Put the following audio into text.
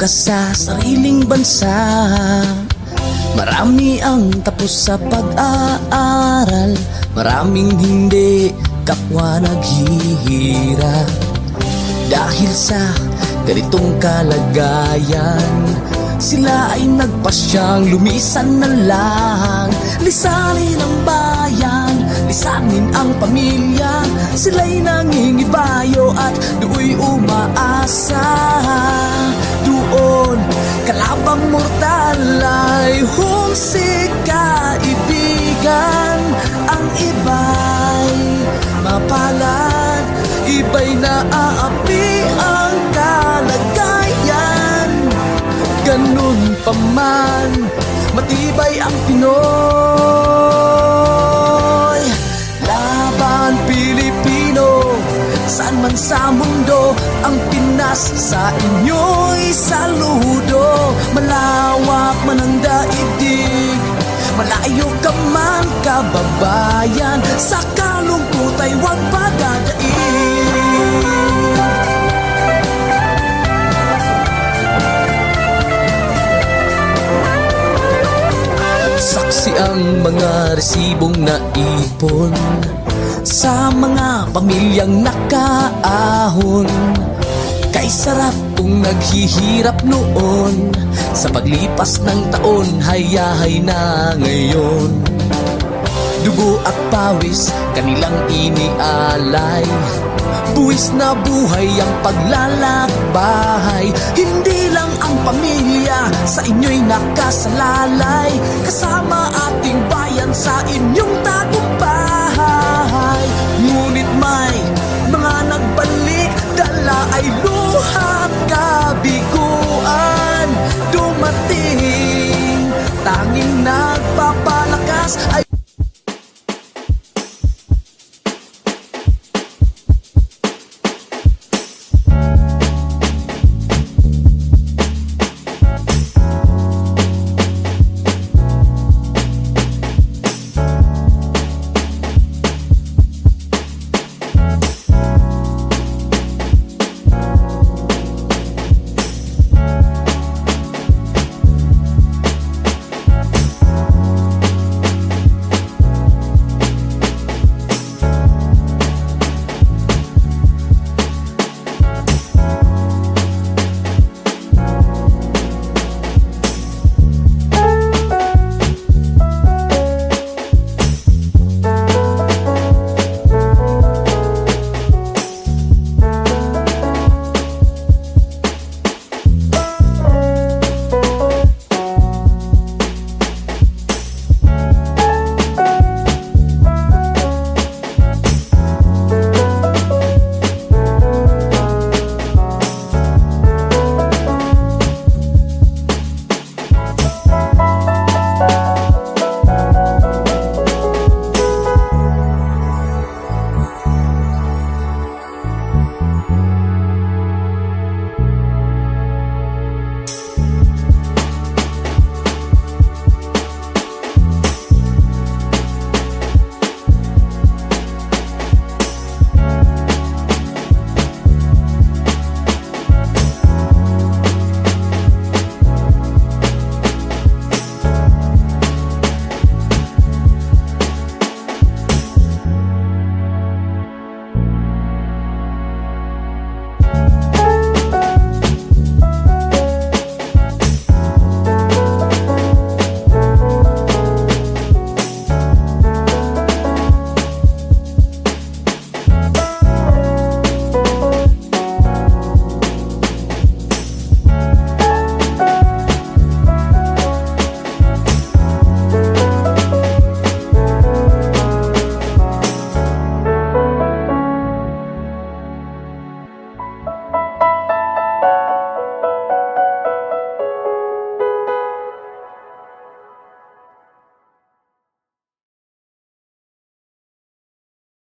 ka sa sariling bansa. Marami ang tapos sa pag-aaral, maraming hindi, kapwa naghihirap. Dahil sa ganitong kalagayan, sila ay nagpasyang lumisan na lang. Lisanin ang bayan, lisanin ang pamilya. Sila'y nangingibayo at do'y umaasa. Doon, kalabang mortal ay humsik kaibigan. Ang iba'y mapalad, iba'y naaapi ang kalagayan. Ganun pa man, matibay ang Pinoy. Laban Pilipino, saan man sa mundo, ang Pinas sa inyo'y saludo. Malawak man ang daigdig, malayo ka man kababayan, sa kalungkot ay huwag pagdadaig. Saksi ang mga resibong naipon sa mga pamilyang nakaahon. Kay sarap kung naghihirap noon, sa paglipas ng taon, hayahay na ngayon. Dugo at pawis kanilang inialay, buwis na buhay ang paglalakbay. Hindi lang ang pamilya sa inyo'y nakasalalay, kasama ating bayan sa inyong tagumpay. Ngunit may mga nagbalik, dala ay luha at kabiguan. Dumating, tanging nagpapalakas ay